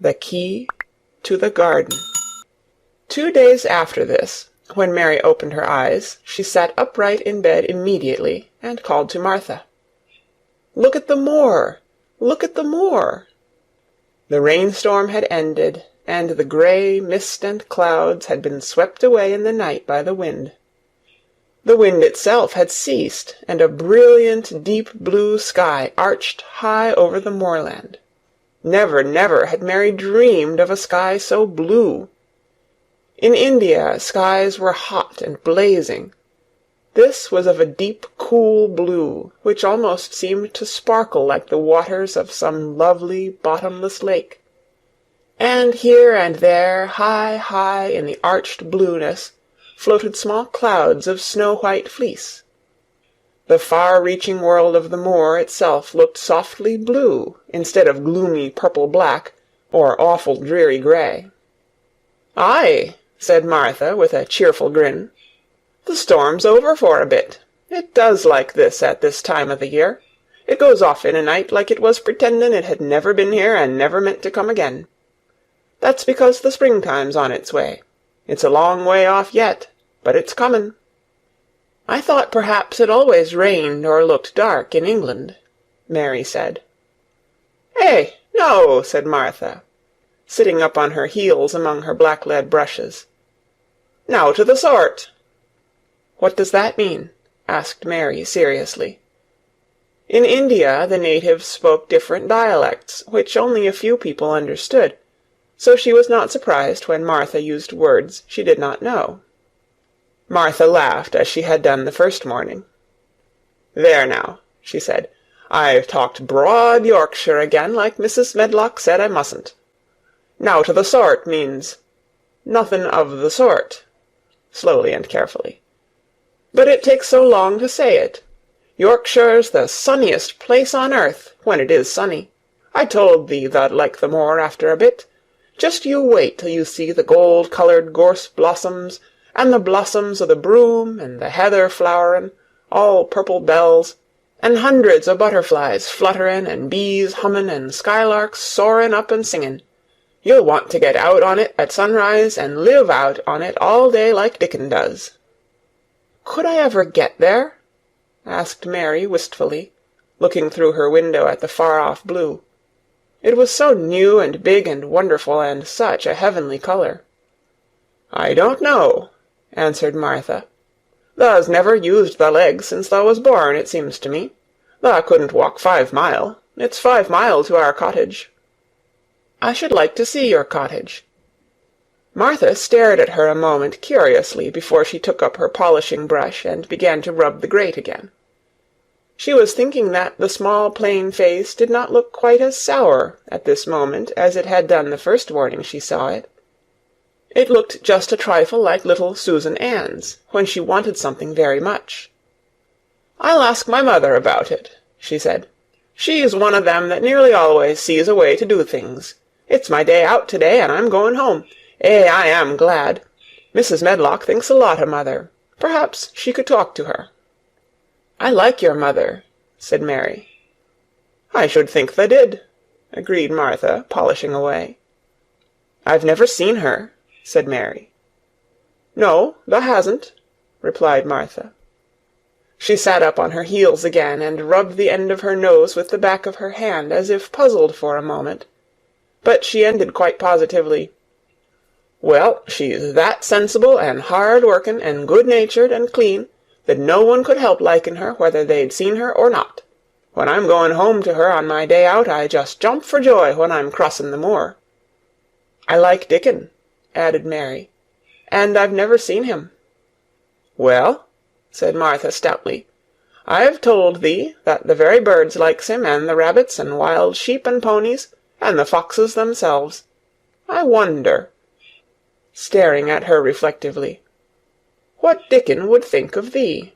The key to the garden. 2 days after this, when Mary opened her eyes, she sat upright in bed immediately and called to Martha. "Look at the moor! Look at the moor!" The rainstorm had ended, and the grey mist and clouds had been swept away in the night by the wind. The wind itself had ceased, and a brilliant deep blue sky arched high over the moorland. Never, never had Mary dreamed of a sky so blue. In India, skies were hot and blazing. This was of a deep, cool blue, which almost seemed to sparkle like the waters of some lovely, bottomless lake. And here and there, high, high in the arched blueness, floated small clouds of snow-white fleece. The far-reaching world of the moor itself looked softly blue, instead of gloomy purple-black, or awful dreary grey. "Aye," said Martha, with a cheerful grin. "The storm's over for a bit. It does like this at this time of the year. It goes off in a night like it was pretendin' it had never been here and never meant to come again. That's because the springtime's on its way. It's a long way off yet, but it's comin'." "I thought perhaps it always rained or looked dark in England," Mary said. "Eh, no," said Martha, sitting up on her heels among her black-lead brushes. "Now to the sort." "What does that mean?" asked Mary seriously. In India the natives spoke different dialects, which only a few people understood, so she was not surprised when Martha used words she did not know. Martha laughed as she had done the first morning. "There now," she said, "I've talked broad Yorkshire again, like Mrs. Medlock said I mustn't. Now to the sort means nothing of the sort," slowly and carefully. "But it takes so long to say it. Yorkshire's the sunniest place on earth, when it is sunny. I told thee thou'd like the moor after a bit. Just you wait till you see the gold-coloured gorse blossoms, and the blossoms o' the broom, and the heather flowerin', all purple bells, and hundreds o' butterflies flutterin', and bees hummin', and skylarks soarin' up and singin'. You'll want to get out on it at sunrise, and live out on it all day like Dickon does." "Could I ever get there?" asked Mary wistfully, looking through her window at the far-off blue. It was so new and big and wonderful, and such a heavenly colour. "I don't know," answered Martha. "Tha's never used thy legs since thou was born, it seems to me. Thou couldn't walk 5 mile. It's 5 mile to our cottage." "I should like to see your cottage." Martha stared at her a moment curiously before she took up her polishing brush and began to rub the grate again. She was thinking that the small plain face did not look quite as sour at this moment as it had done the first morning she saw it. It looked just a trifle like little Susan Ann's, when she wanted something very much. "I'll ask my mother about it," she said. "She's one of them that nearly always sees a way to do things. It's my day out to-day, and I'm going home. I am glad. Mrs. Medlock thinks a lot of mother. Perhaps she could talk to her." "I like your mother," said Mary. "I should think tha did," agreed Martha, polishing away. "I've never seen her," said Mary. "No, tha hasn't," replied Martha. She sat up on her heels again, and rubbed the end of her nose with the back of her hand, as if puzzled for a moment. But she ended quite positively. "Well, she's that sensible and hard-workin' and good-natured and clean that no one could help liking her whether they'd seen her or not. When I'm going home to her on my day out, I just jump for joy when I'm crossin' the moor." "I like Dickon," added Mary, "and I've never seen him." "Well," said Martha stoutly, "I've told thee that the very birds likes him, and the rabbits, and wild sheep and ponies, and the foxes themselves. I wonder," staring at her reflectively, "what Dickon would think of thee."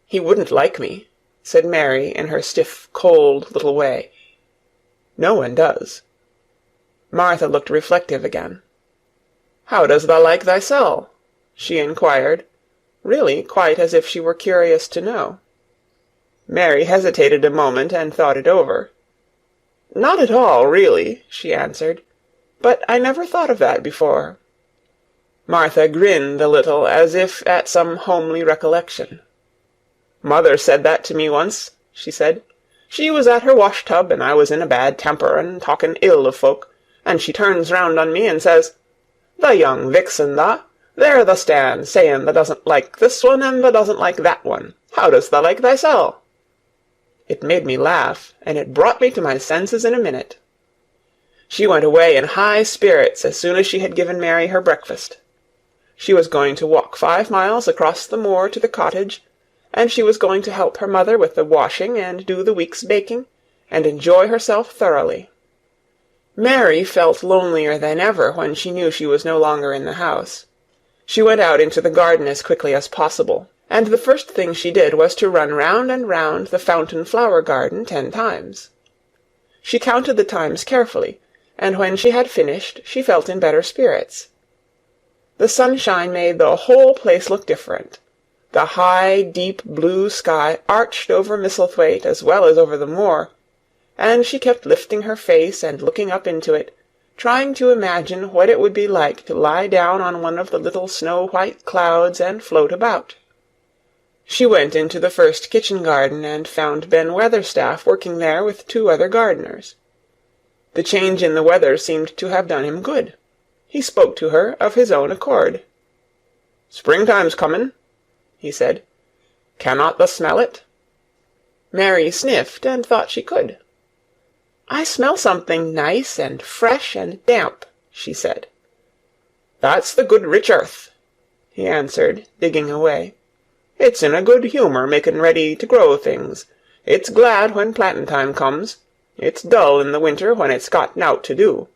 "He wouldn't like me," said Mary in her stiff, cold little way. "No one does." Martha looked reflective again. "How does thou like thysel'?" she inquired, really quite as if she were curious to know. Mary hesitated a moment and thought it over. "Not at all, really," she answered. but I never thought of that before." Martha grinned a little, as if at some homely recollection. "Mother said that to me once," she said. "She was at her wash-tub, and I was in a bad temper, and talking ill of folk, and she turns round on me and says, 'The young vixen, tha! There tha stands, saying tha doesn't like this one, and tha doesn't like that one. How does tha like thysel?' It made me laugh, and it brought me to my senses in a minute." She went away in high spirits as soon as she had given Mary her breakfast. She was going to walk 5 miles across the moor to the cottage, and she was going to help her mother with the washing and do the week's baking, and enjoy herself thoroughly. Mary felt lonelier than ever when she knew she was no longer in the house. She went out into the garden as quickly as possible, and the first thing she did was to run round and round the fountain flower garden 10 times. She counted the times carefully, and when she had finished she felt in better spirits. The sunshine made the whole place look different. The high, deep blue sky arched over Misselthwaite as well as over the moor, and she kept lifting her face and looking up into it, trying to imagine what it would be like to lie down on one of the little snow-white clouds and float about. She went into the first kitchen garden and found Ben Weatherstaff working there with 2 other gardeners. The change in the weather seemed to have done him good. He spoke to her of his own accord. "Springtime's comin'," he said. "Cannot thou smell it?" Mary sniffed and thought she could. "I smell something nice and fresh and damp," she said. "That's the good rich earth," he answered, digging away. "It's in a good humour making ready to grow things. It's glad when plantin' time comes. It's dull in the winter when it's got nowt to do.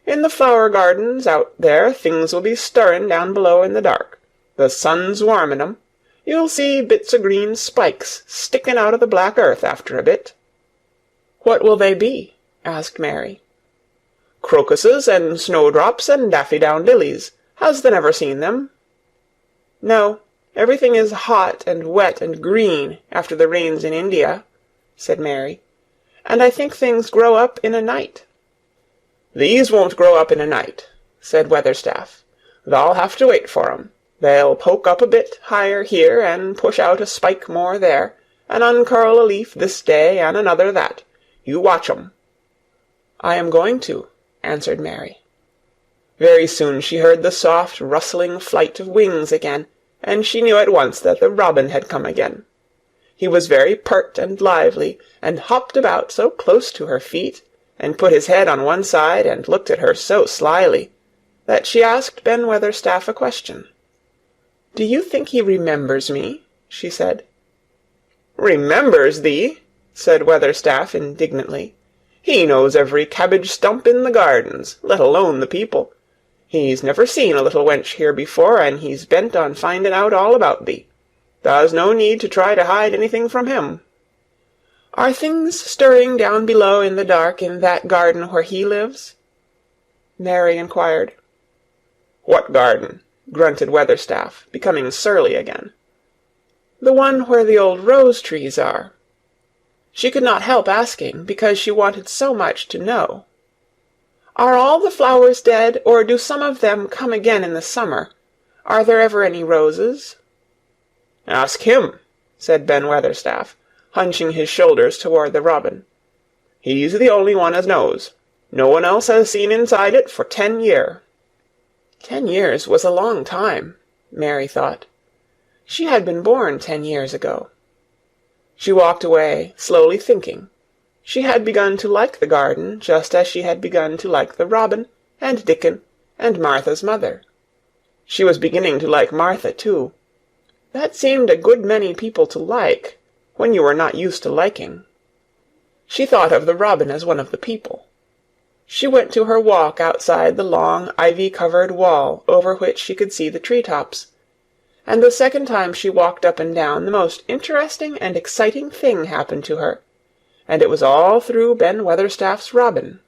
In the flower gardens out there things will be stirring down below in the dark. The sun's warming 'em. You'll see bits o' green spikes sticking out of the black earth after a bit." "What will they be?" asked Mary. "Crocuses and snowdrops and daffydowndillies. Has thou never seen them?" "No, everything is hot and wet and green after the rains in India," said Mary, "and I think things grow up in a night." "These won't grow up in a night," said Weatherstaff. "Thou'll have to wait for 'em. They'll poke up a bit higher here, and push out a spike more there, and uncurl a leaf this day and another that. You watch 'em." "I am going to," answered Mary. Very soon she heard the soft rustling flight of wings again, and she knew at once that the robin had come again. He was very pert and lively, and hopped about so close to her feet, and put his head on one side and looked at her so slyly, that she asked Ben Weatherstaff a question. "Do you think he remembers me?" she said. "Remembers thee?" said Weatherstaff indignantly. "He knows every cabbage stump in the gardens, let alone the people. He's never seen a little wench here before, and he's bent on finding out all about thee. There's no need to try to hide anything from him." "Are things stirring down below in the dark in that garden where he lives?" Mary inquired. "What garden?" grunted Weatherstaff, becoming surly again. "The one where the old rose-trees are." She could not help asking, because she wanted so much to know. "Are all the flowers dead, or do some of them come again in the summer? Are there ever any roses?" "Ask him," said Ben Weatherstaff, hunching his shoulders toward the robin. "He's the only one as knows. No one else has seen inside it for 10 year." 10 years was a long time, Mary thought. She had been born 10 years ago. She walked away, slowly thinking. She had begun to like the garden, just as she had begun to like the robin, and Dickon, and Martha's mother. She was beginning to like Martha, too. That seemed a good many people to like, when you were not used to liking. She thought of the robin as one of the people. She went to her walk outside the long ivy-covered wall over which she could see the tree-tops, and the second time she walked up and down the most interesting and exciting thing happened to her, and it was all through Ben Weatherstaff's robin.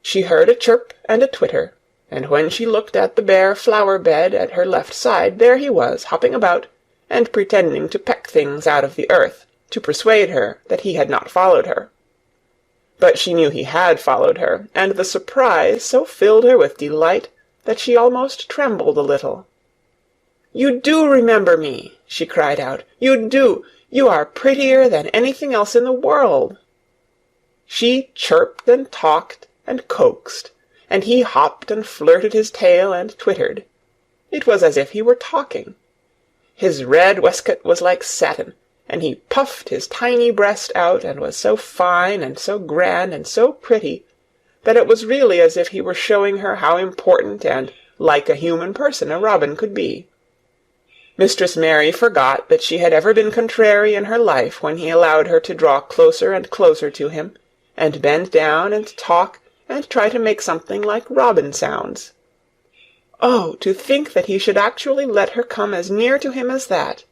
She heard a chirp and a twitter, and when she looked at the bare flower-bed at her left side, there he was, hopping about, and pretending to peck things out of the earth, to persuade her that he had not followed her. But she knew he had followed her, and the surprise so filled her with delight that she almost trembled a little. "You do remember me!" she cried out. "You do! You are prettier than anything else in the world!" She chirped and talked and coaxed, and he hopped and flirted his tail and twittered. It was as if he were talking. His red waistcoat was like satin, and he puffed his tiny breast out and was so fine and so grand and so pretty that it was really as if he were showing her how important and like a human person a robin could be. Mistress Mary forgot that she had ever been contrary in her life when he allowed her to draw closer and closer to him, and bend down and talk and try to make something like robin sounds. Oh, to think that he should actually let her come as near to him as that!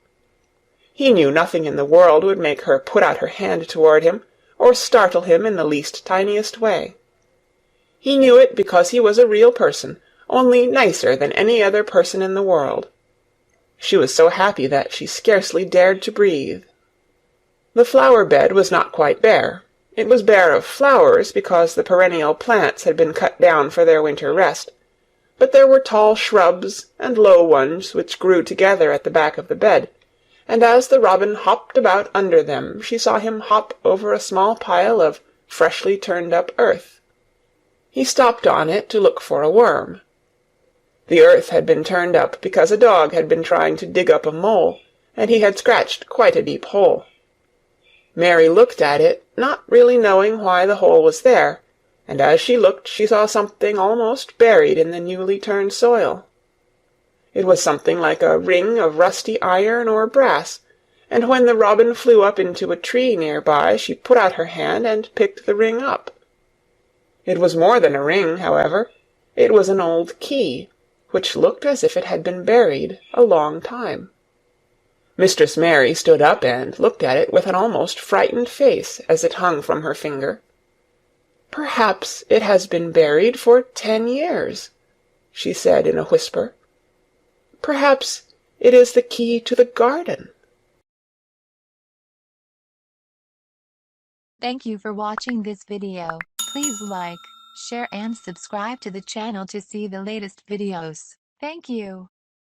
He knew nothing in the world would make her put out her hand toward him, or startle him in the least tiniest way. He knew it because he was a real person, only nicer than any other person in the world. She was so happy that she scarcely dared to breathe. The flower-bed was not quite bare. It was bare of flowers because the perennial plants had been cut down for their winter rest, but there were tall shrubs and low ones which grew together at the back of the bed, and as the robin hopped about under them she saw him hop over a small pile of freshly turned-up earth. He stopped on it to look for a worm. The earth had been turned up because a dog had been trying to dig up a mole, and he had scratched quite a deep hole. Mary looked at it, not really knowing why the hole was there, and as she looked she saw something almost buried in the newly turned soil. It was something like a ring of rusty iron or brass, and when the robin flew up into a tree near by she put out her hand and picked the ring up. It was more than a ring, however. It was an old key, which looked as if it had been buried a long time. Mistress Mary stood up and looked at it with an almost frightened face as it hung from her finger. "Perhaps it has been buried for 10 years," she said in a whisper. "Perhaps it is the key to the garden." Thank you for watching this video. Please like, share and subscribe to the channel to see the latest videos. Thank you.